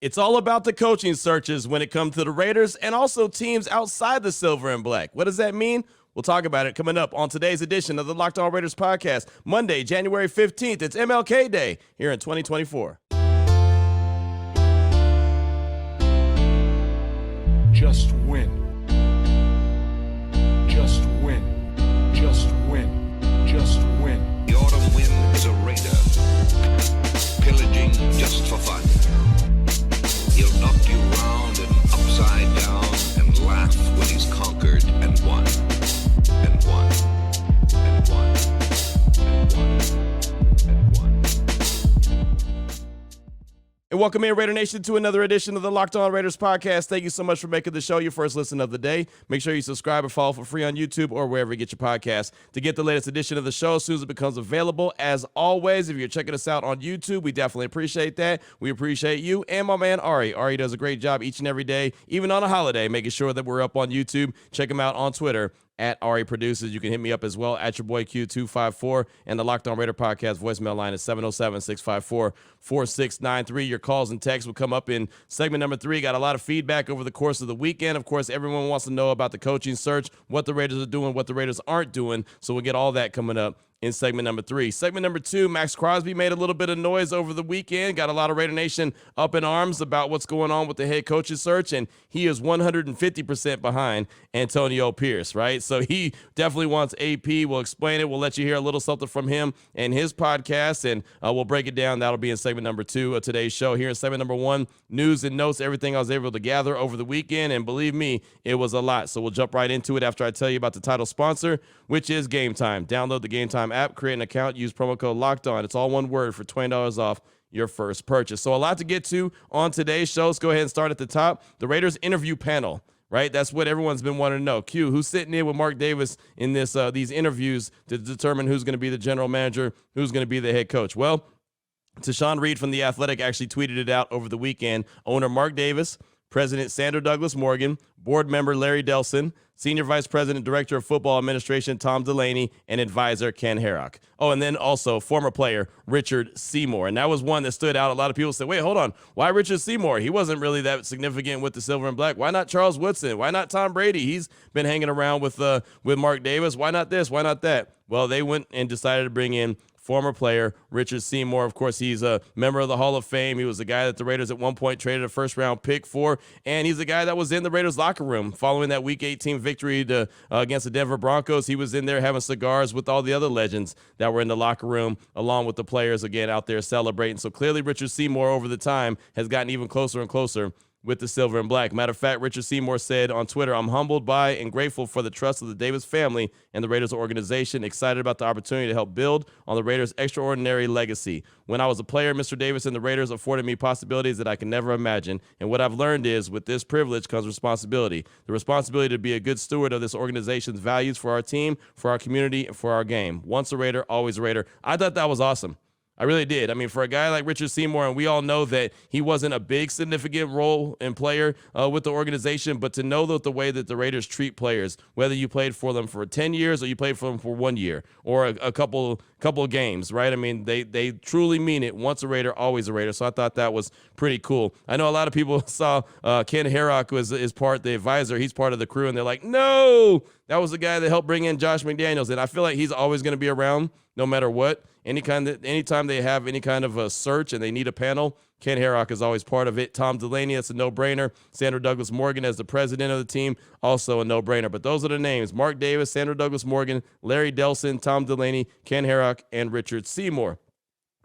It's all about the coaching searches when it comes to the Raiders and also teams outside the silver and black. What does that mean? We'll talk about it coming up on today's edition of the Locked On Raiders podcast, Monday, January 15th. It's MLK Day here in 2024. Just win. Just win. Just win. Just win. The autumn wind is a raider, pillaging just for fun. He'll knock you round and upside down and laugh when he's conquered and won. And won. And won. And won. And won. And welcome in, Raider Nation, to another edition of the Locked On Raiders podcast. Thank you so much for making the show your first listen of the day. Make sure you subscribe and follow for free on YouTube or wherever you get your podcasts to get the latest edition of the show as soon as it becomes available. As always, if you're checking us out on YouTube, we definitely appreciate that. We appreciate you and my man Ari. Ari does a great job each and every day, even on a holiday, making sure that we're up on YouTube. Check him out on Twitter at Ari Produces. You can hit me up as well at your boy Q254, and the Locked On Raider podcast voicemail line is 707-654-4693. Your calls and texts will come up in segment number 3. Got a lot of feedback over the course of the weekend. Of course, everyone wants to know about the coaching search, what the Raiders are doing, what the Raiders aren't doing. So we'll get all that coming up in segment number 3. Segment number 2, Maxx Crosby made a little bit of noise over the weekend. Got a lot of Raider Nation up in arms about what's going on with the head coach's search, and he is 150% behind Antonio Pierce, right? So he definitely wants AP. We'll explain it. We'll let you hear a little something from him and his podcast, and we'll break it down. That'll be in segment number 2 of today's show. Here in segment number 1, news and notes, everything I was able to gather over the weekend, and believe me, it was a lot. So we'll jump right into it after I tell you about the title sponsor, which is Gametime. Download the Gametime app, create an account, use promo code LOCKEDON. It's all one word for $20 off your first purchase. So a lot to get to on today's show. Let's go ahead and start at the top. The Raiders interview panel, right? That's what everyone's been wanting to know. Q, who's sitting in with Mark Davis in these interviews to determine who's going to be the general manager, who's going to be the head coach? Well, Tashawn Reed from The Athletic actually tweeted it out over the weekend. Owner Mark Davis, President Sandra Douglas Morgan, board member Larry Delson, Senior Vice President, Director of Football Administration Tom Delaney, and advisor Ken Herrock. Oh, and then also former player Richard Seymour. And that was one that stood out. A lot of people said, wait, hold on. Why Richard Seymour? He wasn't really that significant with the silver and black. Why not Charles Woodson? Why not Tom Brady? He's been hanging around with Mark Davis. Why not this? Why not that? Well, they went and decided to bring in former player Richard Seymour. Of course, he's a member of the Hall of Fame. He was the guy that the Raiders at one point traded a first-round pick for, and he's the guy that was in the Raiders locker room following that Week 18 victory against the Denver Broncos. He was in there having cigars with all the other legends that were in the locker room, along with the players, again, out there celebrating. So clearly Richard Seymour over the time has gotten even closer and closer with the silver and black. Matter of fact, Richard Seymour said on Twitter, "I'm humbled by and grateful for the trust of the Davis family and the Raiders organization, excited about the opportunity to help build on the Raiders' extraordinary legacy. When I was a player, Mr. Davis and the Raiders afforded me possibilities that I can never imagine. And what I've learned is with this privilege comes responsibility. The responsibility to be a good steward of this organization's values for our team, for our community, and for our game. Once a Raider, always a Raider." I thought that was awesome. I really did. I mean, for a guy like Richard Seymour, and we all know that he wasn't a big significant role and player with the organization, but to know that the way that the Raiders treat players, whether you played for them for 10 years or you played for them for 1 year or a couple of games, right? I mean, they truly mean it. Once a Raider, always a Raider. So I thought that was pretty cool. I know a lot of people saw Ken Herrock is part, the advisor. He's part of the crew, and they're like, no, that was the guy that helped bring in Josh McDaniels. And I feel like he's always going to be around no matter what. Anytime they have any kind of a search and they need a panel, Ken Herrock is always part of it. Tom Delaney, that's a no-brainer. Sandra Douglas Morgan as the president of the team, also a no-brainer. But those are the names: Mark Davis, Sandra Douglas Morgan, Larry Delson, Tom Delaney, Ken Herrock, and Richard Seymour.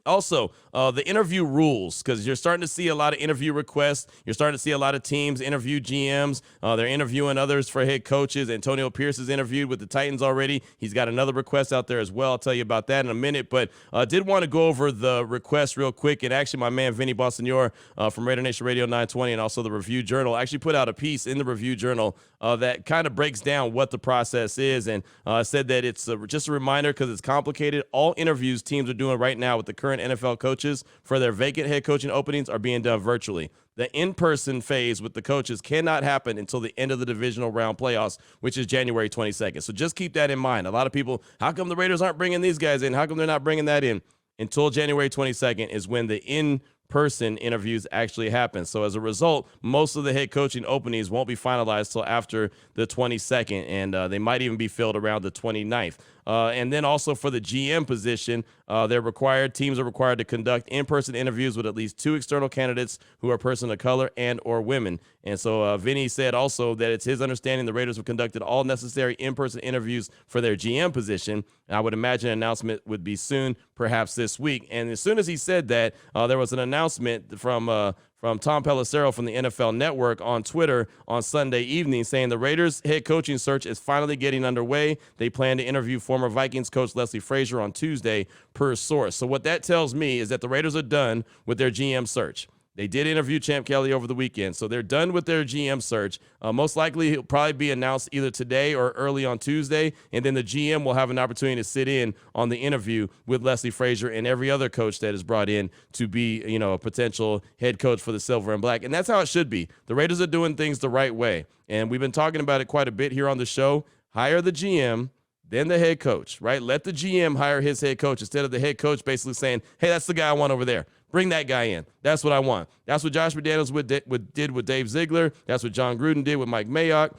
Also, the interview rules, because you're starting to see a lot of interview requests. You're starting to see a lot of teams interview GMs. They're interviewing others for head coaches. Antonio Pierce is interviewed with the Titans already. He's got another request out there as well. I'll tell you about that in a minute. But did want to go over the request real quick. And actually, my man Vinny Bonsignore from Raider Nation Radio 920 and also the Review Journal actually put out a piece in the Review Journal that kind of breaks down what the process is. And said that it's just a reminder, because it's complicated. All interviews teams are doing right now with the current NFL coaches for their vacant head coaching openings are being done virtually. The in-person phase with the coaches cannot happen until the end of the divisional round playoffs, which is January 22nd. So just keep that in mind. A lot of people, how come the Raiders aren't bringing these guys in? How come they're not bringing that in? Until January 22nd is when the in-person in-person interviews actually happen. So as a result, most of the head coaching openings won't be finalized till after the 22nd, and they might even be filled around the 29th. And then also for the GM position, teams are required to conduct in-person interviews with at least 2 external candidates who are person of color and or women. And so Vinny said also that it's his understanding the Raiders have conducted all necessary in-person interviews for their GM position. And I would imagine an announcement would be soon, perhaps this week. And as soon as he said that, there was an announcement from Tom Pelissero from the NFL Network on Twitter on Sunday evening saying the Raiders head coaching search is finally getting underway. They plan to interview former Vikings coach Leslie Frazier on Tuesday, per source. So what that tells me is that the Raiders are done with their GM search. They did interview Champ Kelly over the weekend, so they're done with their GM search. Most likely, he'll probably be announced either today or early on Tuesday, and then the GM will have an opportunity to sit in on the interview with Leslie Frazier and every other coach that is brought in to be, a potential head coach for the Silver and Black. And that's how it should be. The Raiders are doing things the right way, and we've been talking about it quite a bit here on the show. Hire the GM, then the head coach, right? Let the GM hire his head coach instead of the head coach basically saying, hey, that's the guy I want over there. Bring that guy in. That's what I want. That's what Josh McDaniels did with Dave Ziegler. That's what John Gruden did with Mike Mayock.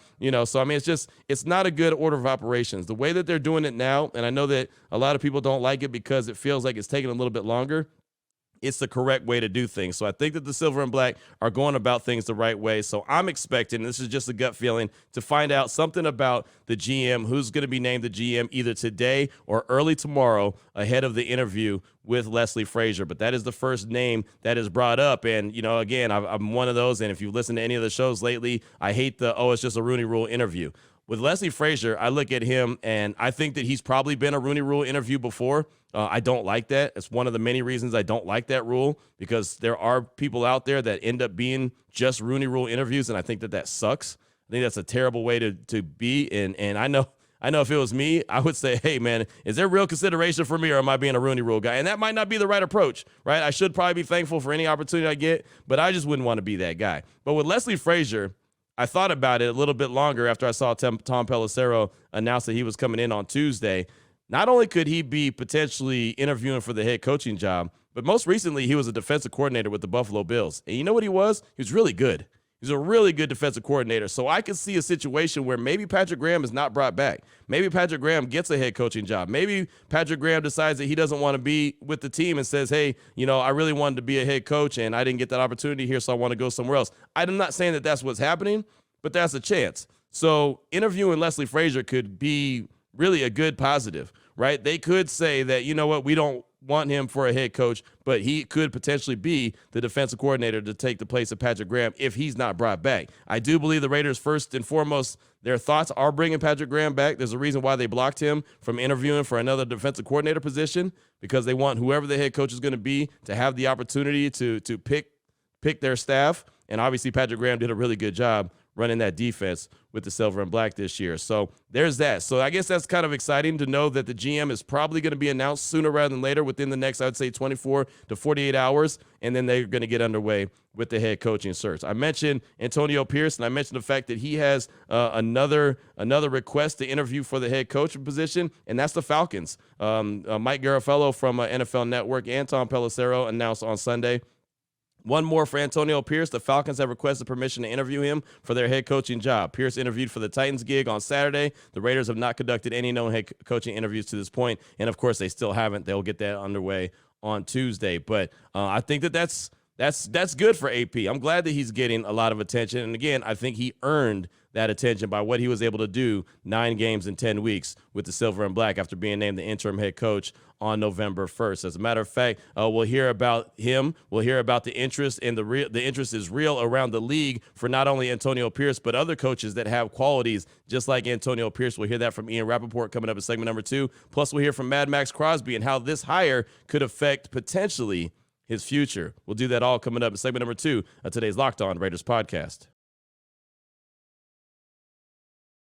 So, I mean, it's not a good order of operations. The way that they're doing it now, and I know that a lot of people don't like it because it feels like it's taking a little bit longer, it's the correct way to do things. So I think that the Silver and Black are going about things the right way. So I'm expecting, this is just a gut feeling, to find out something about the GM, who's going to be named the GM either today or early tomorrow ahead of the interview with Leslie Frazier. But that is the first name that is brought up. And, again, I'm one of those. And if you listen to any of the shows lately, I hate it's just a Rooney Rule interview. With Leslie Frazier, I look at him, and I think that he's probably been a Rooney Rule interview before. I don't like that. It's one of the many reasons I don't like that rule, because there are people out there that end up being just Rooney Rule interviews, and I think that sucks. I think that's a terrible way to be, and I know if it was me, I would say, hey, man, is there real consideration for me, or am I being a Rooney Rule guy? And that might not be the right approach, right? I should probably be thankful for any opportunity I get, but I just wouldn't want to be that guy. But with Leslie Frazier, I thought about it a little bit longer after I saw Tom Pelissero announce that he was coming in on Tuesday. Not only could he be potentially interviewing for the head coaching job, but most recently he was a defensive coordinator with the Buffalo Bills. And you know what he was? He was really good. He's a really good defensive coordinator. So I could see a situation where maybe Patrick Graham is not brought back. Maybe Patrick Graham gets a head coaching job. Maybe Patrick Graham decides that he doesn't want to be with the team and says, hey, I really wanted to be a head coach and I didn't get that opportunity here, so I want to go somewhere else. I'm not saying that that's what's happening, but that's a chance. So interviewing Leslie Frazier could be really a good positive, right? They could say that, we don't want him for a head coach, but he could potentially be the defensive coordinator to take the place of Patrick Graham if he's not brought back. I do believe the Raiders, first and foremost, their thoughts are bringing Patrick Graham back. There's a reason why they blocked him from interviewing for another defensive coordinator position, because they want whoever the head coach is going to be to have the opportunity to pick their staff. And obviously Patrick Graham did a really good job running that defense with the Silver and Black this year. So there's that. So I guess that's kind of exciting to know that the GM is probably going to be announced sooner rather than later, within the next, I'd say, 24 to 48 hours, and then they're going to get underway with the head coaching search. I mentioned Antonio Pierce, and I mentioned the fact that he has another request to interview for the head coaching position, and that's the Falcons. Mike Garafolo from NFL Network and Tom Pelissero announced on Sunday. One more for Antonio Pierce. The Falcons have requested permission to interview him for their head coaching job. Pierce interviewed for the Titans gig on Saturday. The Raiders have not conducted any known head coaching interviews to this point, and of course they still haven't. They'll get that underway on Tuesday. But I think that's good for AP. I'm glad that he's getting a lot of attention, and again, I think he earned that attention by what he was able to do 9 games in 10 weeks with the Silver and Black after being named the interim head coach on November 1st. As a matter of fact, we'll hear about him. We'll hear about the interest, and the interest is real around the league for not only Antonio Pierce, but other coaches that have qualities just like Antonio Pierce. We'll hear that from Ian Rappaport coming up in segment number 2. Plus, we'll hear from Maxx Crosby and how this hire could affect potentially his future. We'll do that all coming up in segment number 2 of today's Locked On Raiders podcast.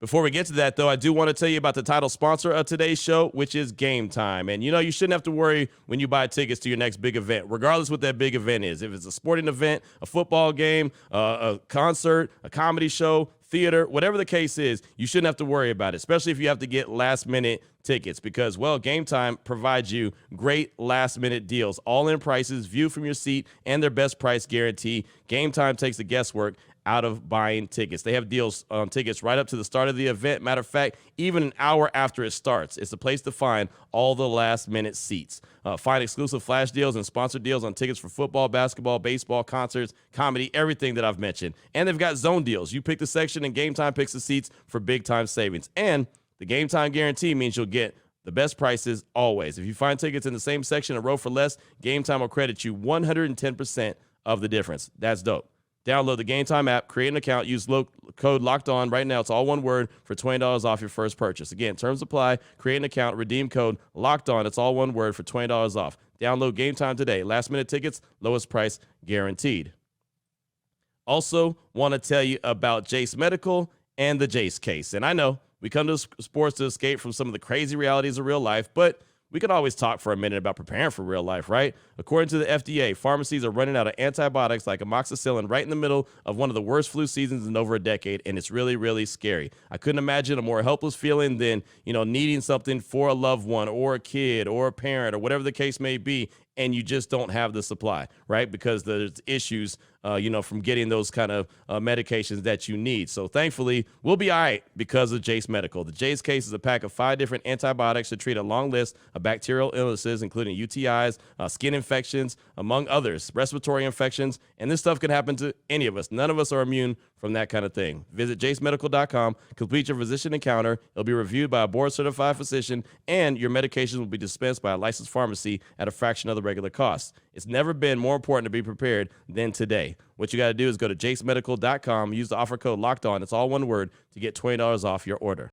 Before we get to that, though, I do want to tell you about the title sponsor of today's show, which is Gametime. And, you shouldn't have to worry when you buy tickets to your next big event, regardless what that big event is. If it's a sporting event, a football game, a concert, a comedy show, theater, whatever the case is, you shouldn't have to worry about it, especially if you have to get last-minute tickets because, well, Gametime provides you great last-minute deals, all-in prices, view from your seat, and their best price guarantee. Gametime takes the guesswork out of buying tickets. They have deals on tickets right up to the start of the event. Matter of fact, even an hour after it starts. It's the place to find all the last-minute seats. Find exclusive flash deals and sponsored deals on tickets for football, basketball, baseball, concerts, comedy, everything that I've mentioned. And they've got zone deals. You pick the section and Gametime picks the seats for big-time savings. And the Gametime guarantee means you'll get the best prices always. If you find tickets in the same section a row for less, Gametime will credit you 110% of the difference. That's dope. Download the Gametime app, create an account, use code LOCKEDON right now. It's all one word for $20 off your first purchase. Again, terms apply. Create an account, redeem code LOCKEDON. It's all one word for $20 off. Download Gametime today. Last-minute tickets, lowest price guaranteed. Also, want to tell you about Jase Medical and the Jase case. And I know we come to sports to escape from some of the crazy realities of real life, but we could always talk for a minute about preparing for real life, right? According to the FDA, pharmacies are running out of antibiotics like amoxicillin right in the middle of one of the worst flu seasons in over a decade, and it's really, really scary. I couldn't imagine a more helpless feeling than, needing something for a loved one or a kid or a parent or whatever the case may be, and you just don't have the supply, right? Because there's issues, from getting those kind of medications that you need. So thankfully, we'll be all right because of Jase Medical. The Jase case is a pack of 5 different antibiotics to treat a long list of bacterial illnesses, including UTIs, skin infections, among others, respiratory infections, and this stuff could happen to any of us. None of us are immune from that kind of thing. Visit jasemedical.com, complete your physician encounter. It'll be reviewed by a board-certified physician, and your medications will be dispensed by a licensed pharmacy at a fraction of the regular cost. It's never been more important to be prepared than today. What you got to do is go to jasemedical.com, use the offer code LOCKEDON. It's all one word to get $20 off your order.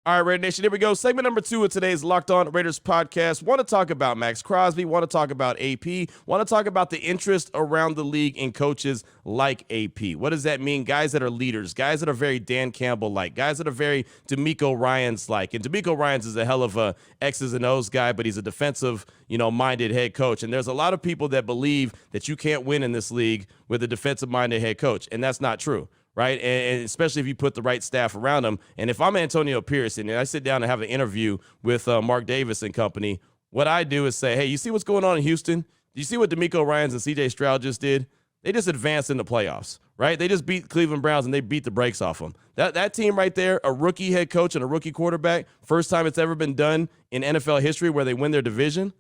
All right, Raider Nation, here we go. Segment number 2 of today's Locked On Raiders podcast. Want to talk about Maxx Crosby, want to talk about AP, want to talk about the interest around the league in coaches like AP. What does that mean? Guys that are leaders, guys that are very Dan Campbell-like, guys that are very DeMeco Ryans-like. And DeMeco Ryans is a hell of a X's and O's guy, but he's a defensive, minded head coach. And there's a lot of people that believe that you can't win in this league with a defensive-minded head coach, and that's not true. Right. And especially if you put the right staff around him. And if I'm Antonio Pierce and I sit down and have an interview with Mark Davis and company, what I do is say, hey, you see what's going on in Houston? Do you see what DeMeco Ryans and CJ Stroud just did? They just advanced in the playoffs, right? They just beat Cleveland Browns and they beat the brakes off them. That team right there, a rookie head coach and a rookie quarterback, first time it's ever been done in NFL history where they win their division.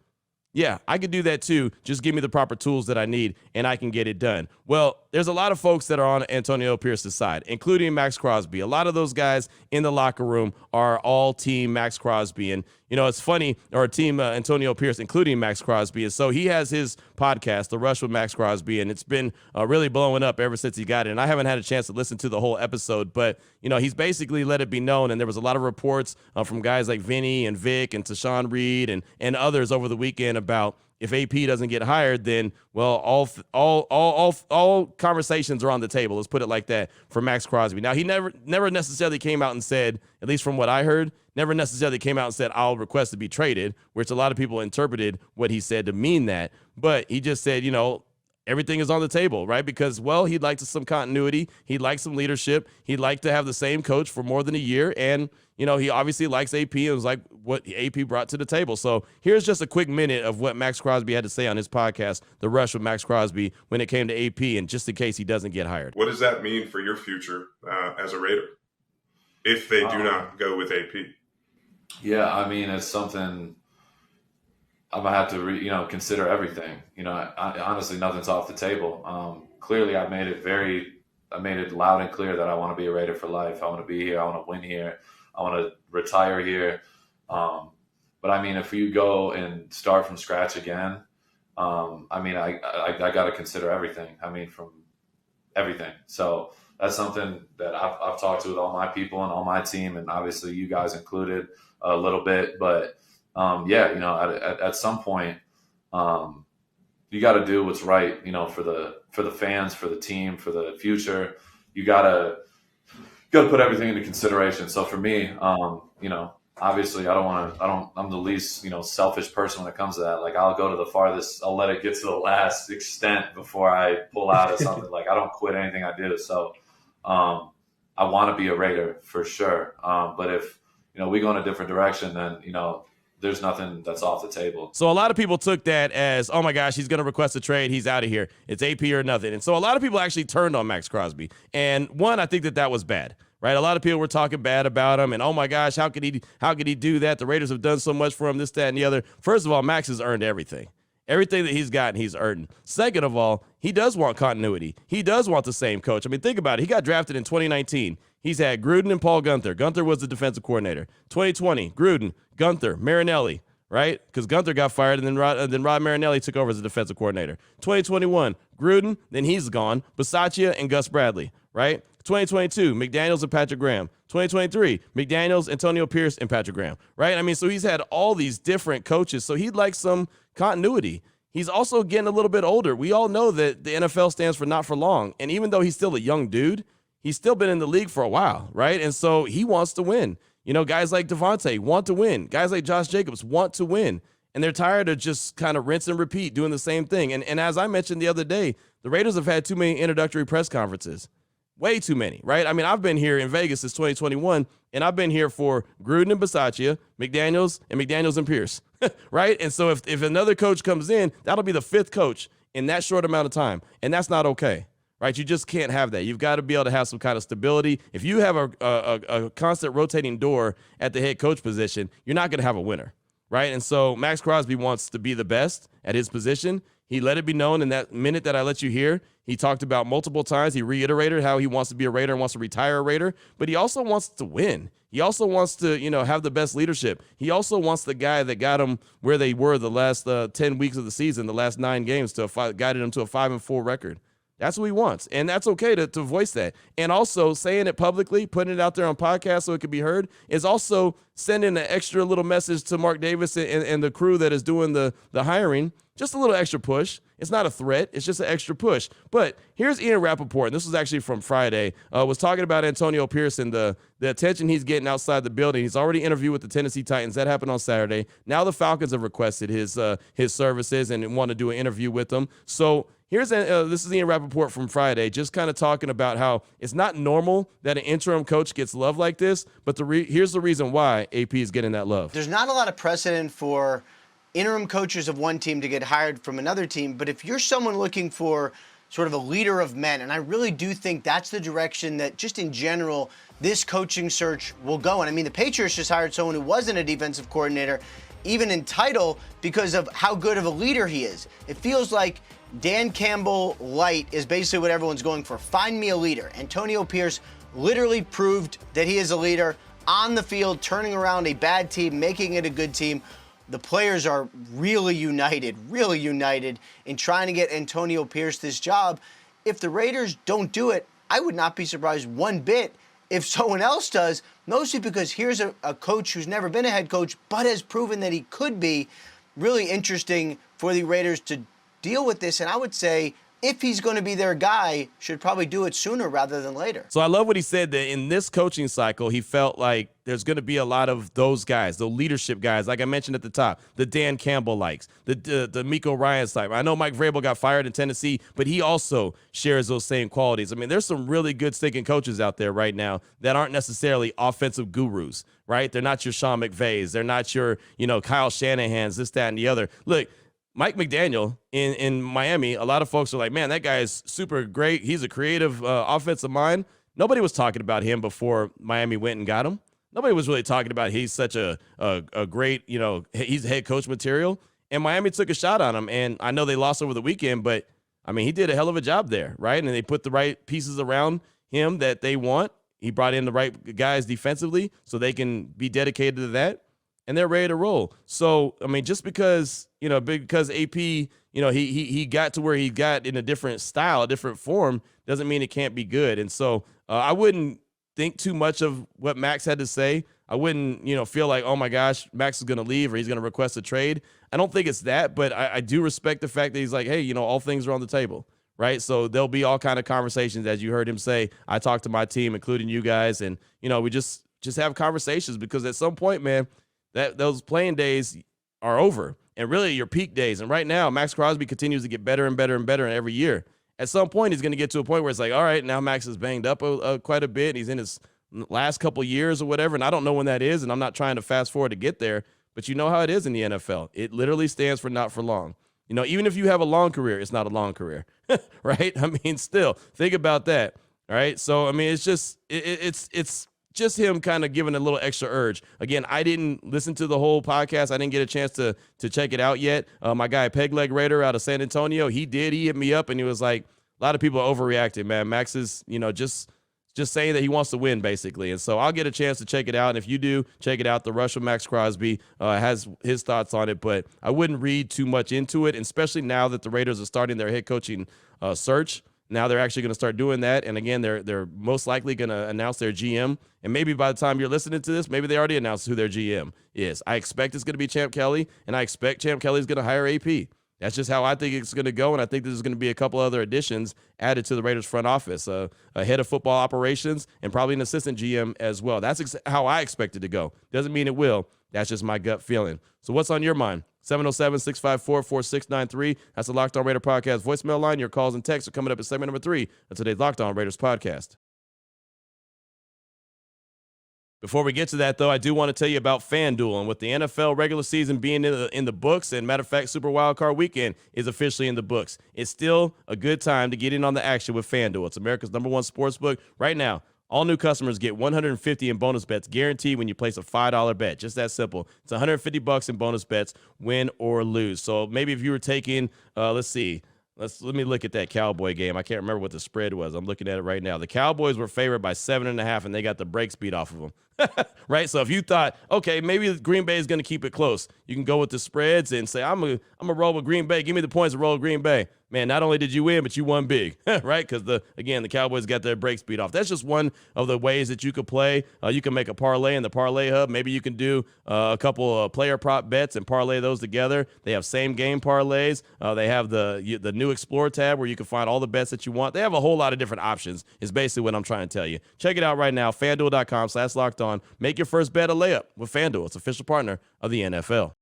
Yeah, I could do that too. Just give me the proper tools that I need, and I can get it done. Well, there's a lot of folks that are on Antonio Pierce's side, including Maxx Crosby. A lot of those guys in the locker room are all team Maxx Crosby. And, it's funny, or team Antonio Pierce, including Maxx Crosby. And so he has his podcast, The Rush with Maxx Crosby, and it's been really blowing up ever since he got it. And I haven't had a chance to listen to the whole episode, but, he's basically let it be known. And there was a lot of reports from guys like Vinny and Vic and Tashawn Reed and others over the weekend about if AP doesn't get hired, then, well, all conversations are on the table. Let's put it like that for Maxx Crosby. Now, he never necessarily came out and said, at least from what I heard, never necessarily came out and said, I'll request to be traded, which a lot of people interpreted what he said to mean that. But he just said, everything is on the table, right? Because, well, he'd like some continuity. He'd like some leadership. He'd like to have the same coach for more than a year. And, he obviously likes AP and was like what AP brought to the table. So here's just a quick minute of what Maxx Crosby had to say on his podcast, The Rush with Maxx Crosby, when it came to AP, and just in case he doesn't get hired. What does that mean for your future as a Raider if they do not go with AP? Yeah, I mean, it's something I'm going to have to, consider everything. Honestly, nothing's off the table. Clearly, I made it loud and clear that I want to be a Raider for life. I want to be here. I want to win here. I want to retire here. But I mean, if you go and start from scratch again, I got to consider everything. I mean, from everything. So that's something that I've talked to with all my people and all my team, and obviously you guys included a little bit. But at some point, you got to do what's right, for the fans, for the team, for the future. You got to put everything into consideration. So for me, obviously I'm the least, selfish person when it comes to that. Like, I'll go to the farthest, I'll let it get to the last extent before I pull out of something. Like, I don't quit anything I do. So, I want to be a Raider for sure. But if, we go in a different direction, then, there's nothing that's off the table. So a lot of people took that as, oh my gosh, he's going to request a trade. He's out of here. It's AP or nothing. And so a lot of people actually turned on Maxx Crosby. And one, I think that was bad, right? A lot of people were talking bad about him. And oh my gosh, how could he do that? The Raiders have done so much for him, this, that, and the other. First of all, Max has earned everything. Everything that he's gotten, he's earned. Second of all, he does want continuity. He does want the same coach. I mean, think about it. He got drafted in 2019. He's had Gruden and Paul Gunther. Gunther was the defensive coordinator. 2020, Gruden, Gunther, Marinelli, right? Because Gunther got fired, and then Rod Marinelli took over as the defensive coordinator. 2021, Gruden, then he's gone. Bisaccia and Gus Bradley, right? 2022, McDaniels and Patrick Graham. 2023, McDaniels, Antonio Pierce, and Patrick Graham, right? I mean, so he's had all these different coaches, so he'd like some continuity. He's also getting a little bit older. We all know that the NFL stands for not for long, and even though he's still a young dude, he's still been in the league for a while, right? And so he wants to win. Guys like Devontae want to win. Guys like Josh Jacobs want to win. And they're tired of just kind of rinse and repeat doing the same thing. And as I mentioned the other day, the Raiders have had too many introductory press conferences. Way too many, right? I mean, I've been here in Vegas since 2021, and I've been here for Gruden and Bisaccia, McDaniels and Pierce, right? And so if another coach comes in, that'll be the fifth coach in that short amount of time, and that's not okay. Right, you just can't have that. You've got to be able to have some kind of stability. If you have a constant rotating door at the head coach position, you're not going to have a winner, right? And so Maxx Crosby wants to be the best at his position. He let it be known in that minute that I let you hear. He talked about multiple times. He reiterated how he wants to be a Raider and wants to retire a Raider, but he also wants to win. He also wants to, have the best leadership. He also wants the guy that got him where they were the last 10 weeks of the season, the last 9 games, guided him to a 5-4 record. That's what he wants, and that's okay to voice that. And also saying it publicly, putting it out there on podcasts so it can be heard, is also sending an extra little message to Mark Davis and the crew that is doing the hiring, just a little extra push. It's not a threat. It's just an extra push. But here's Ian Rappaport, and this was actually from Friday, was talking about Antonio Pierce and the attention he's getting outside the building. He's already interviewed with the Tennessee Titans. That happened on Saturday. Now the Falcons have requested his services and want to do an interview with him. So this is Ian Rappaport from Friday, just kind of talking about how it's not normal that an interim coach gets love like this, but here's the reason why AP is getting that love. There's not a lot of precedent for interim coaches of one team to get hired from another team, but if you're someone looking for sort of a leader of men, and I really do think that's the direction that just in general this coaching search will go. And I mean, the Patriots just hired someone who wasn't a defensive coordinator, even in title, because of how good of a leader he is. It feels like Dan Campbell light is basically what everyone's going for. Find me a leader. Antonio Pierce literally proved that he is a leader on the field, turning around a bad team, making it a good team. The players are really united in trying to get Antonio Pierce this job. If the Raiders don't do it, I would not be surprised one bit if someone else does, mostly because here's a coach who's never been a head coach, but has proven that he could be. Really interesting for the Raiders to deal with this, and I would say if he's going to be their guy, should probably do it sooner rather than later. So I love what he said, that in this coaching cycle, he felt like there's going to be a lot of those guys, the leadership guys, like I mentioned at the top, the Dan Campbell likes, the Miko Ryans type. I know Mike Vrabel got fired in Tennessee, but he also shares those same qualities. I mean, there's some really good stinking coaches out there right now that aren't necessarily offensive gurus, right? They're not your Sean McVays. They're not your, Kyle Shanahan's, this, that, and the other. Look, Mike McDaniel in Miami, a lot of folks are like, man, that guy is super great. He's a creative offensive mind. Nobody was talking about him before Miami went and got him. Nobody was really talking about he's such a great, he's head coach material. And Miami took a shot on him. And I know they lost over the weekend, but, I mean, he did a hell of a job there, right? And they put the right pieces around him that they want. He brought in the right guys defensively so they can be dedicated to that. And they're ready to roll. So, I mean, just because AP, he got to where he got in a different style, a different form, doesn't mean it can't be good. And so I wouldn't think too much of what Max had to say. I wouldn't, feel like, oh my gosh, Max is going to leave or he's going to request a trade. I don't think it's that, but I do respect the fact that he's like, hey, all things are on the table, right? So there'll be all kind of conversations, as you heard him say. I talked to my team, including you guys, and, we just have conversations, because at some point, man, that those playing days are over, and really your peak days. And right now, Maxx Crosby continues to get better and better and better every year. at some point he's going to get to a point where it's like, all right, now Maxx is banged up quite a bit. He's in his last couple years or whatever, and I don't know when that is, and I'm not trying to fast forward to get there, but you know how it is in the NFL. It literally stands for not for long. You know, even if you have a long career, it's not a long career, right? I mean, still, think about that, all right? So, I mean, it's just it's just him kind of giving a little extra urge. Again, I didn't listen to the whole podcast. I didn't get a chance to check it out yet. My guy, Pegleg Raider out of San Antonio, he did. He hit me up, and he was like, a lot of people are overreacting, man. Maxx is, you know, just saying that he wants to win, basically. And so I'll get a chance to check it out. And if you do, check it out. The Rush of Maxx Crosby has his thoughts on it. But I wouldn't read too much into it, especially now that the Raiders are starting their head coaching search. Now they're actually going to start doing that. And, again, they're most likely going to announce their GM. And maybe by the time you're listening to this, maybe they already announced who their GM is. I expect it's going to be Champ Kelly, and I expect Champ Kelly is going to hire AP. That's just how I think it's going to go, and I think there's going to be a couple other additions added to the Raiders front office, a head of football operations and probably an assistant GM as well. That's how I expect it to go. Doesn't mean it will. That's just my gut feeling. So what's on your mind? 707-654-4693. That's the Locked On Raider podcast voicemail line. Your calls and texts are coming up in segment number 3 of today's Locked On Raiders podcast. Before we get to that, though, I do want to tell you about FanDuel. And with the NFL regular season being in the books, and matter of fact, Super Wildcard Weekend is officially in the books, it's still a good time to get in on the action with FanDuel. It's America's #1 sports book. Right now, all new customers get $150 in bonus bets guaranteed when you place a $5 bet. Just that simple. It's $150 in bonus bets, win or lose. So maybe if you were taking, let's see. Let me look at that Cowboy game. I can't remember what the spread was. I'm looking at it right now. The Cowboys were favored by 7.5, and they got the brakes beat off of them. Right? So if you thought, okay, maybe Green Bay is going to keep it close, you can go with the spreads and say, I'm a roll with Green Bay. Give me the points to roll with Green Bay. Man, not only did you win, but you won big, right? Because, the Cowboys got their brakes beat off. That's just one of the ways that you could play. You can make a parlay in the Parlay Hub. Maybe you can do a couple of player prop bets and parlay those together. They have same-game parlays. They have the new Explore tab where you can find all the bets that you want. They have a whole lot of different options is basically what I'm trying to tell you. Check it out right now, FanDuel.com/lockedon. Make your first bet a layup with FanDuel. It's official partner of the NFL.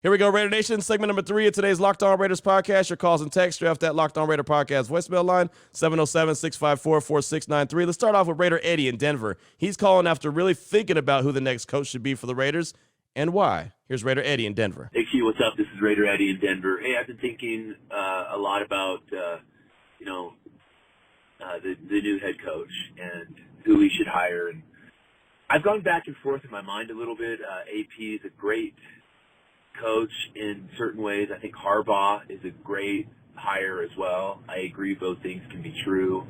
Here we go, Raider Nation, segment number 3 of today's Locked On Raiders podcast. Your calls and texts straight off that Locked On Raider podcast voicemail line, 707-654-4693. Let's start off with Raider Eddie in Denver. He's calling after really thinking about who the next coach should be for the Raiders and why. Here's Raider Eddie in Denver. Hey, Q, what's up? This is Raider Eddie in Denver. Hey, I've been thinking a lot about, the new head coach and who we should hire. And I've gone back and forth in my mind a little bit. AP is a great coach in certain ways. I think Harbaugh is a great hire as well. I agree both things can be true.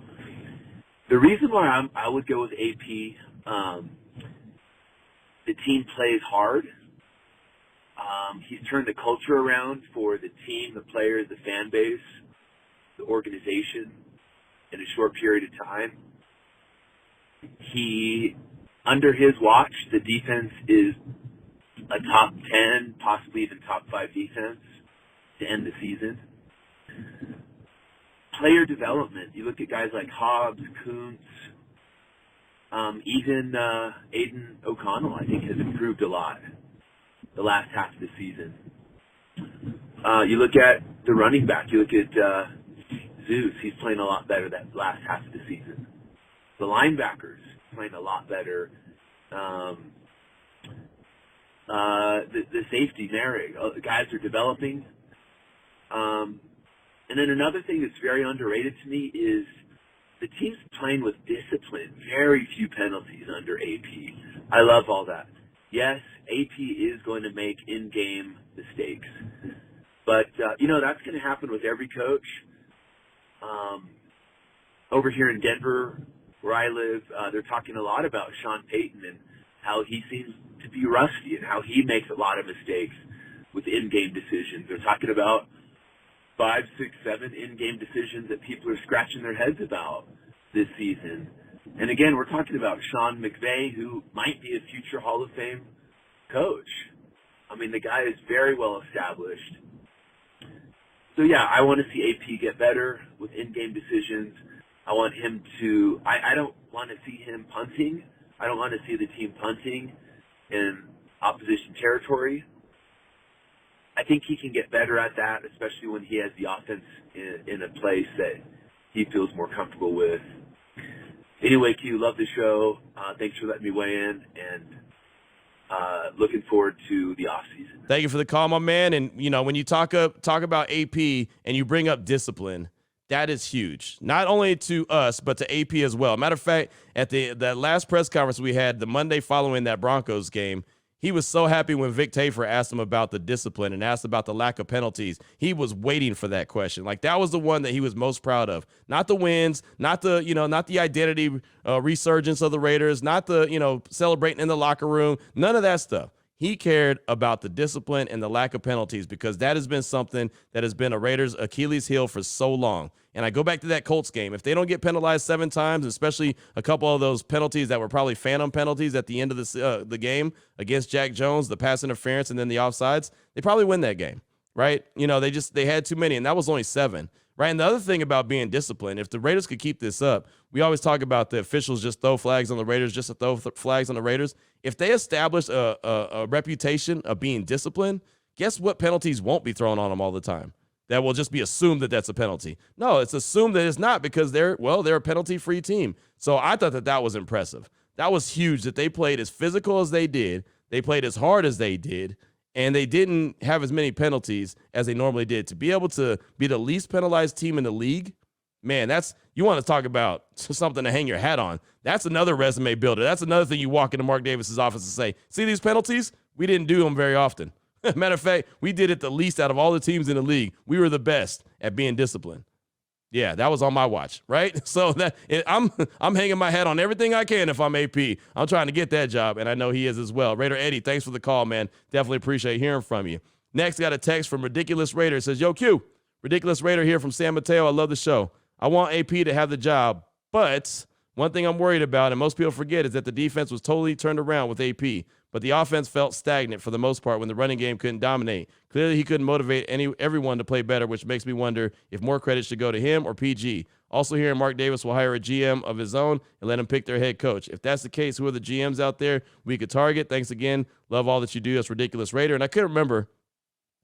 The reason why I would go with AP, the team plays hard. He's turned the culture around for the team, the players, the fan base, the organization in a short period of time. Under his watch, the defense is a top 10, possibly even top 5 defense to end the season. Player development. You look at guys like Hobbs, Kuntz, even Aiden O'Connell, I think, has improved a lot the last half of the season. You look at the running back. You look at Zeus. He's playing a lot better that last half of the season. The linebackers playing a lot better. The safety, Merrick, guys are developing. And then another thing that's very underrated to me is the team's playing with discipline. Very few penalties under AP. I love all that. Yes, AP is going to make in-game mistakes. But, that's going to happen with every coach. Over here in Denver, where I live, they're talking a lot about Sean Payton and how he seems to be rusty and how he makes a lot of mistakes with in-game decisions. They're talking about 5, 6, 7 in-game decisions that people are scratching their heads about this season. And again, we're talking about Sean McVay, who might be a future Hall of Fame coach. I mean, the guy is very well established. So, yeah, I want to see AP get better with in-game decisions. I want him to – I don't want to see him punting. I don't want to see the team punting in opposition territory. I think he can get better at that, especially when he has the offense in a place that he feels more comfortable with. Anyway, Q, love the show. Thanks for letting me weigh in, and looking forward to the offseason. Thank you for the call, my man. And, you know, when you talk about AP and you bring up discipline, that is huge. Not only to us, but to AP as well. Matter of fact, at that last press conference we had the Monday following that Broncos game, he was so happy when Vic Tafur asked him about the discipline and asked about the lack of penalties. He was waiting for that question. Like, that was the one that he was most proud of. Not the wins, not the identity resurgence of the Raiders, not the, celebrating in the locker room, none of that stuff. He cared about the discipline and the lack of penalties, because that has been something that has been a Raiders' Achilles heel for so long. And I go back to that Colts game. If they don't get penalized 7 times, especially a couple of those penalties that were probably phantom penalties at the end of the game against Jack Jones, the pass interference and then the offsides, they probably win that game, right? They had too many, and that was only 7. Right, and the other thing about being disciplined, if the Raiders could keep this up, we always talk about the officials just throw flags on the Raiders, just to throw flags on the Raiders. If they establish a reputation of being disciplined, guess what penalties won't be thrown on them all the time? That will just be assumed that that's a penalty. No, it's assumed that it's not, because they're a penalty-free team. So I thought that was impressive. That was huge that they played as physical as they did. They played as hard as they did. And they didn't have as many penalties as they normally did. To be able to be the least penalized team in the league, man, you want to talk about something to hang your hat on. That's another resume builder. That's another thing you walk into Mark Davis's office and say, see these penalties? We didn't do them very often. Matter of fact, we did it the least out of all the teams in the league. We were the best at being disciplined. Yeah, that was on my watch, right? So I'm hanging my hat on everything I can if I'm AP. I'm trying to get that job, and I know he is as well. Raider Eddie, thanks for the call, man. Definitely appreciate hearing from you. Next, got a text from Ridiculous Raider. It says, yo, Q, Ridiculous Raider here from San Mateo. I love the show. I want AP to have the job, but one thing I'm worried about, and most people forget, is that the defense was totally turned around with AP, but the offense felt stagnant for the most part when the running game couldn't dominate. Clearly, he couldn't motivate everyone to play better, which makes me wonder if more credit should go to him or PG. Also hearing Mark Davis will hire a GM of his own and let him pick their head coach. If that's the case, who are the GMs out there we could target? Thanks again. Love all that you do. That's Ridiculous Raider. And I couldn't remember,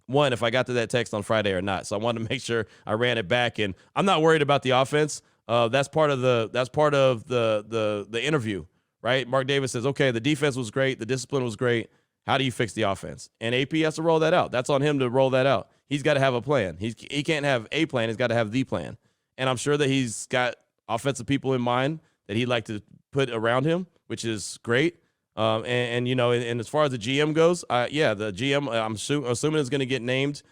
if I got to that text on Friday or not. So I wanted to make sure I ran it back. And I'm not worried about the offense. That's part of the interview. Right? Mark Davis says, okay, the defense was great. The discipline was great. How do you fix the offense? And AP has to roll that out. That's on him to roll that out. He's got to have a plan. He can't have a plan. He's got to have the plan. And I'm sure that he's got offensive people in mind that he'd like to put around him, which is great. And as far as the GM goes, the GM, I'm assuming is going to get named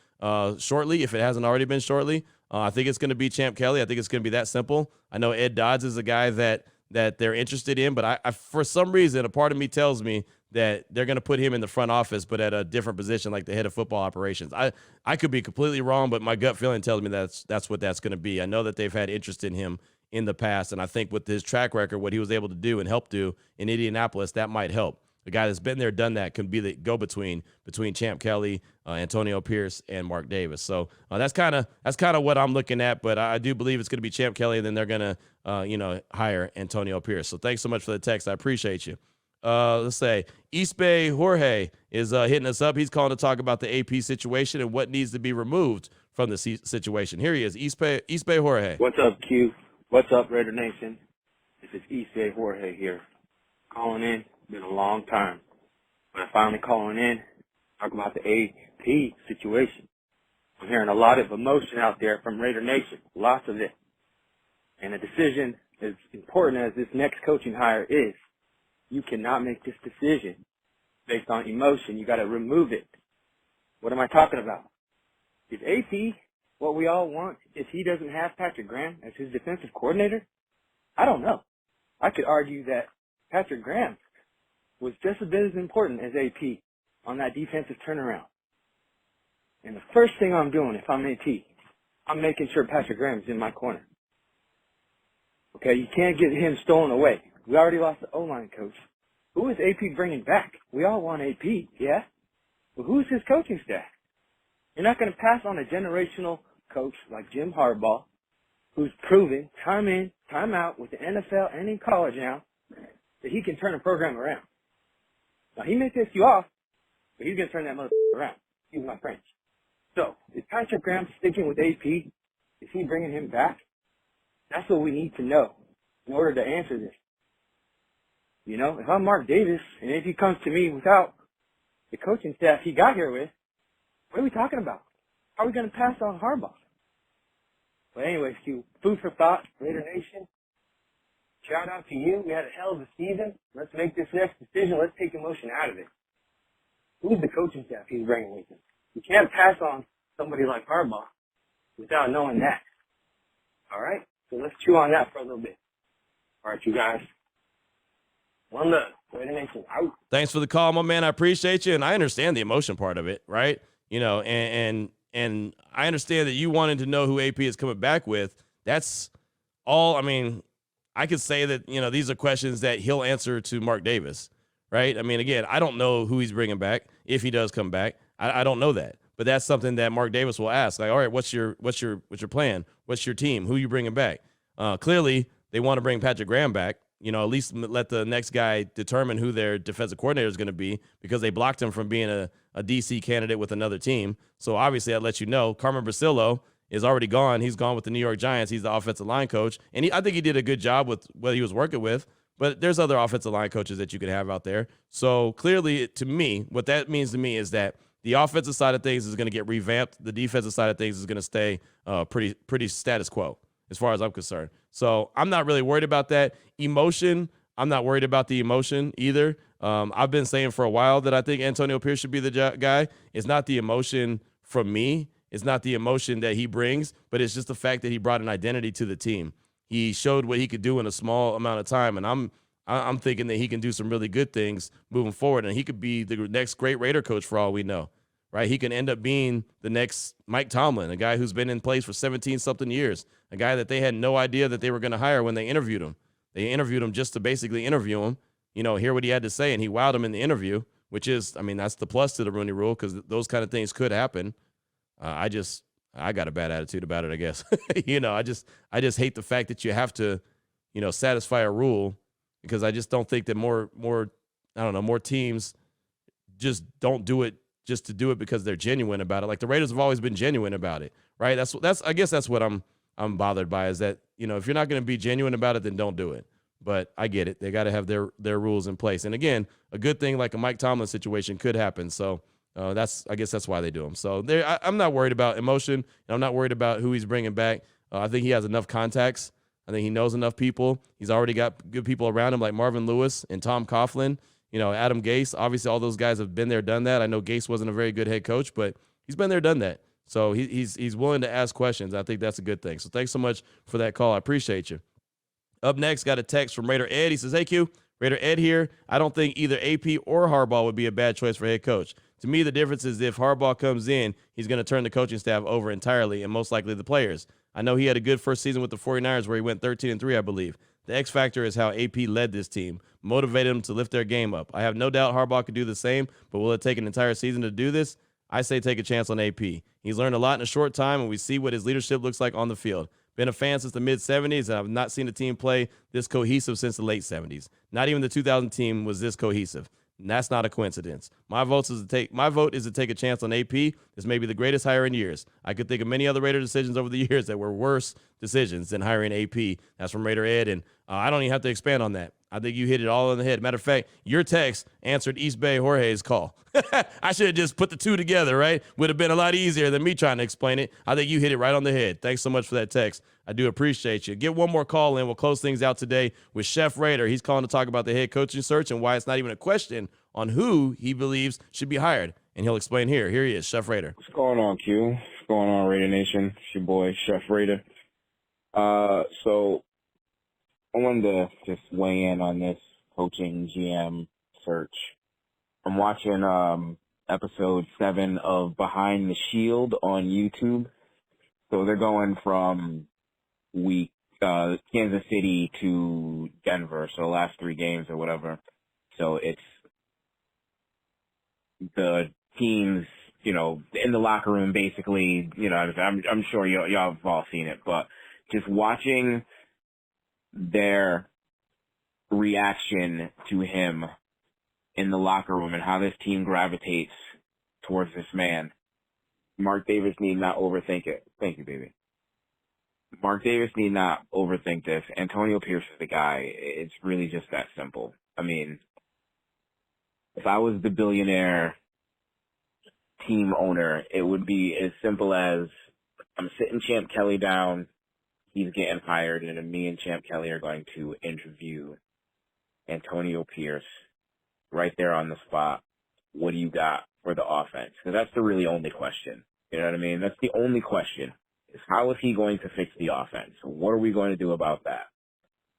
shortly, if it hasn't already been shortly. I think it's going to be Champ Kelly. I think it's going to be that simple. I know Ed Dodds is a guy that they're interested in, but I for some reason, a part of me tells me that they're going to put him in the front office, but at a different position, like the head of football operations. I could be completely wrong, but my gut feeling tells me that's what that's going to be. I know that they've had interest in him in the past, and I think with his track record, what he was able to do and help do in Indianapolis, that might help. The guy that's been there, done that, can be the go-between between Champ Kelly, Antonio Pierce, and Mark Davis. So that's kind of what I'm looking at. But I do believe it's going to be Champ Kelly, and then they're going to hire Antonio Pierce. So thanks so much for the text. I appreciate you. Let's say East Bay Jorge is hitting us up. He's calling to talk about the AP situation and what needs to be removed from the situation. Here he is, East Bay Jorge. What's up, Q? What's up, Raider Nation? This is East Bay Jorge here, calling in. Been a long time, but I'm finally calling in, talk about the AP situation. I'm hearing a lot of emotion out there from Raider Nation, lots of it. And a decision as important as this next coaching hire is, you cannot make this decision based on emotion. You got to remove it. What am I talking about? Is AP what we all want if he doesn't have Patrick Graham as his defensive coordinator? I don't know. I could argue that Patrick Graham was just a bit as important as AP on that defensive turnaround. And the first thing I'm doing if I'm AP, I'm making sure Patrick Graham's in my corner. Okay, you can't get him stolen away. We already lost the O-line coach. Who is AP bringing back? We all want AP, yeah? But who's his coaching staff? You're not going to pass on a generational coach like Jim Harbaugh, who's proven time in, time out with the NFL and in college now that he can turn a program around. Now, he may piss you off, but he's going to turn that motherfucker around. Excuse my French. So, is Patrick Graham sticking with AP? Is he bringing him back? That's what we need to know in order to answer this. You know, if I'm Mark Davis and AP comes to me without the coaching staff he got here with, what are we talking about? How are we going to pass on Harbaugh? But anyways, Q, food for thought, Raider Nation. Shout out to you. We had a hell of a season. Let's make this next decision. Let's take emotion out of it. Who's the coaching staff he's bringing with him? You can't pass on somebody like Harbaugh without knowing that. All right? So let's chew on that for a little bit. All right, you guys. One love. Raider Nation out. Thanks for the call, my man. I appreciate you, and I understand the emotion part of it, right? You know, and I understand that you wanted to know who AP is coming back with. That's all. I mean, I could say that, you know, these are questions that he'll answer to Mark Davis, right? I mean, again, I don't know who he's bringing back if he does come back. I don't know that, but that's something that Mark Davis will ask. Like, all right, what's your plan? What's your team? Who you bringing back? Clearly, they want to bring Patrick Graham back. You know, at least let the next guy determine who their defensive coordinator is going to be, because they blocked him from being a DC candidate with another team. So obviously, I'd let you know. Carmen Brasillo is already gone. He's gone with the New York Giants. He's the offensive line coach, and I think he did a good job with what he was working with. But there's other offensive line coaches that you could have out there. So clearly, to me, what that means to me is that the offensive side of things is going to get revamped. The defensive side of things is going to stay pretty status quo as far as I'm concerned. So I'm not really worried about that. Emotion, I'm not worried about the emotion either. I've been saying for a while that I think Antonio Pierce should be the guy. It's not the emotion from me. It's not the emotion that he brings, but it's just the fact that he brought an identity to the team. He showed what he could do in a small amount of time, and I'm thinking that he can do some really good things moving forward, and he could be the next great Raider coach for all we know, right? He can end up being the next Mike Tomlin, a guy who's been in place for 17-something years, a guy that they had no idea that they were going to hire when they interviewed him. They interviewed him just to basically interview him, you know, hear what he had to say, and he wowed him in the interview, which is, I mean, that's the plus to the Rooney Rule, because those kind of things could happen. I got a bad attitude about it, I guess. You know, I just hate the fact that you have to, you know, satisfy a rule, because I just don't think that more teams just don't do it just to do it because they're genuine about it. Like the Raiders have always been genuine about it, right? I guess that's what I'm bothered by, is that, you know, if you're not going to be genuine about it, then don't do it. But I get it. They got to have their rules in place. And again, a good thing like a Mike Tomlin situation could happen. So I guess that's why they do them. So I'm not worried about emotion, and I'm not worried about who he's bringing back. I think he has enough contacts. I think he knows enough people. He's already got good people around him like Marvin Lewis and Tom Coughlin, you know, Adam Gase. Obviously, all those guys have been there, done that. I know Gase wasn't a very good head coach, but he's been there, done that. So he's willing to ask questions. I think that's a good thing. So thanks so much for that call. I appreciate you. Up next, got a text from Raider Ed. He says, "Hey, Q, Raider Ed here. I don't think either AP or Harbaugh would be a bad choice for head coach. To me, the difference is if Harbaugh comes in, he's going to turn the coaching staff over entirely, and most likely the players. I know he had a good first season with the 49ers where he went 13-3, I believe. The X factor is how AP led this team, motivated them to lift their game up. I have no doubt Harbaugh could do the same, but will it take an entire season to do this? I say take a chance on AP. He's learned a lot in a short time, and we see what his leadership looks like on the field. Been a fan since the mid-'70s, and I've not seen a team play this cohesive since the late 70s. Not even the 2000 team was this cohesive. And that's not a coincidence. My vote is to take a chance on AP. This may be the greatest hire in years. I could think of many other Raider decisions over the years that were worse decisions than hiring AP. That's from Raider Ed, and I don't even have to expand on that. I think you hit it all on the head. Matter of fact, your text answered East Bay Jorge's call. I should have just put the two together, right? Would have been a lot easier than me trying to explain it. I think you hit it right on the head. Thanks so much for that text. I do appreciate you. Get one more call in. We'll close things out today with Chef Raider. He's calling to talk about the head coaching search and why it's not even a question on who he believes should be hired. And he'll explain here. Here he is, Chef Raider. What's going on, Q? What's going on, Raider Nation? It's your boy, Chef Raider. So I wanted to just weigh in on this coaching GM search. I'm watching episode 7 of Behind the Shield on YouTube. So they're going from Kansas City to Denver, so the last 3 games or whatever. So it's the teams, you know, in the locker room, basically, you know, I'm sure y'all have all seen it, but just watching their reaction to him in the locker room and how this team gravitates towards this man Mark Davis need not overthink it. Thank you, baby. Mark Davis need not overthink this. Antonio Pierce is the guy. It's really just that simple. I mean, if I was the billionaire team owner, it would be as simple as I'm sitting Champ Kelly down, he's getting hired, and then me and Champ Kelly are going to interview Antonio Pierce right there on the spot. What do you got for the offense? Because that's the really only question. You know what I mean? That's the only question, is how is he going to fix the offense? What are we going to do about that?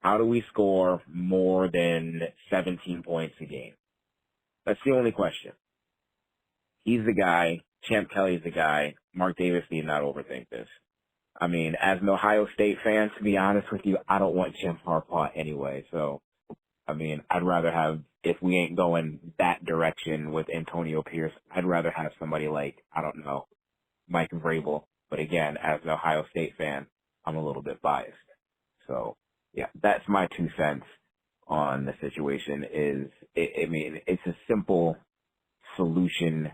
How do we score more than 17 points a game? That's the only question. He's the guy. Champ Kelly's the guy. Mark Davis need not overthink this. I mean, as an Ohio State fan, to be honest with you, I don't want Jim Harbaugh anyway. So, I mean, I'd rather have, if we ain't going that direction with Antonio Pierce, I'd rather have somebody like, I don't know, Mike Vrabel. But again, as an Ohio State fan, I'm a little bit biased. So, yeah, that's my 2 cents on the situation. I mean, it's a simple solution.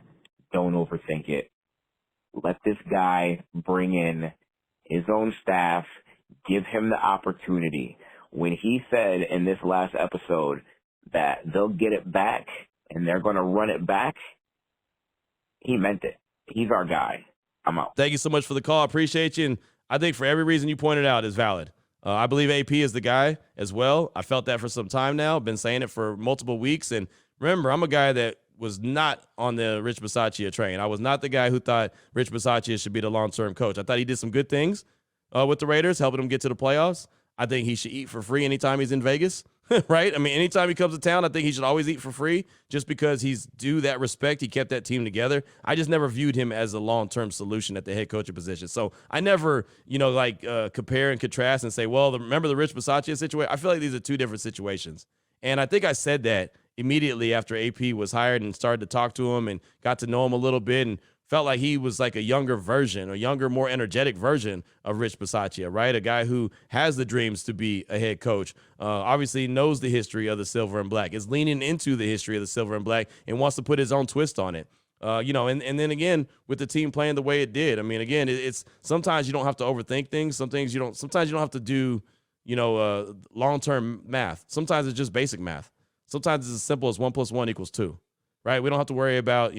Don't overthink it. Let this guy bring in his own staff, give him the opportunity. When he said in this last episode that they'll get it back and they're going to run it back, he meant it. He's our guy. I'm out. Thank you so much for the call. I appreciate you. And I think for every reason you pointed out is valid. I believe AP is the guy as well. I felt that for some time now. I've been saying it for multiple weeks. And remember, I'm a guy that was not on the Rich Bisaccia train. I was not the guy who thought Rich Bisaccia should be the long-term coach. I thought he did some good things with the Raiders, helping them get to the playoffs. I think he should eat for free anytime he's in Vegas, right? I mean, anytime he comes to town, I think he should always eat for free just because he's due that respect. He kept that team together. I just never viewed him as a long-term solution at the head coaching position. So I never, compare and contrast and say, well, remember the Rich Bisaccia situation? I feel like these are two different situations. And I think I said that immediately after AP was hired and started to talk to him and got to know him a little bit and felt like he was like a younger version, a younger, more energetic version of Rich Bisaccia, right? A guy who has the dreams to be a head coach, obviously knows the history of the silver and black, is leaning into the history of the silver and black and wants to put his own twist on it. And then again, with the team playing the way it did, I mean, again, it's sometimes you don't have to overthink things. Sometimes you don't have to do, long-term math. Sometimes it's just basic math. Sometimes it's as simple as 1 + 1 = 2, right? We don't have to worry about,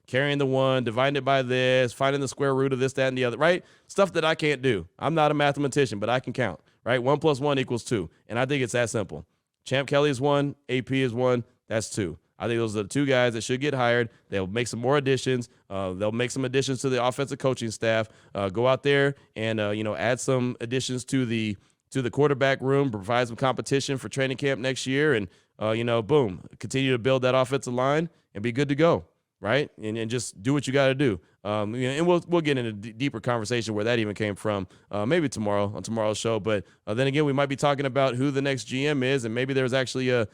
carrying the one, dividing it by this, finding the square root of this, that, and the other, right? Stuff that I can't do. I'm not a mathematician, but I can count, right? 1 + 1 = 2. And I think it's that simple. Champ Kelly is 1, AP is 1, that's 2. I think those are the 2 guys that should get hired. They'll make some more additions. They'll make some additions to the offensive coaching staff. Go out there and, add some additions to the quarterback room, provide some competition for training camp next year, and boom, continue to build that offensive line and be good to go, right? And just do what you got to do. And we'll get into a deeper conversation where that even came from, maybe tomorrow on tomorrow's show. But then again, we might be talking about who the next GM is, and maybe there's actually a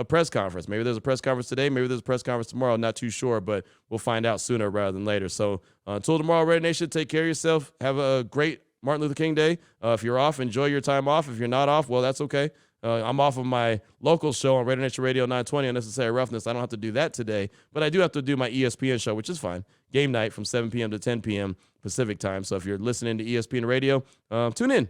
press conference. Maybe there's a press conference today. Maybe there's a press conference tomorrow. Not too sure, but we'll find out sooner rather than later. So until tomorrow, Raider Nation, take care of yourself. Have a great Martin Luther King Day. If you're off, enjoy your time off. If you're not off, well, that's okay. I'm off of my local show on Raider Nation Radio 920, Unnecessary Roughness. I don't have to do that today, but I do have to do my ESPN show, which is fine. Game night from 7 p.m. to 10 p.m. Pacific time. So if you're listening to ESPN Radio, tune in.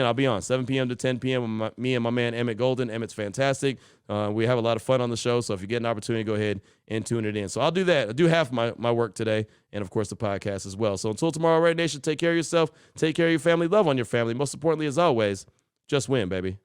I'll be on 7 p.m. to 10 p.m. with me and my man Emmett Golden. Emmett's fantastic. We have a lot of fun on the show, so if you get an opportunity, go ahead and tune it in. So I'll do that. I do half my work today, and, of course, the podcast as well. So until tomorrow, Raider Nation, take care of yourself. Take care of your family. Love on your family. Most importantly, as always, just win, baby.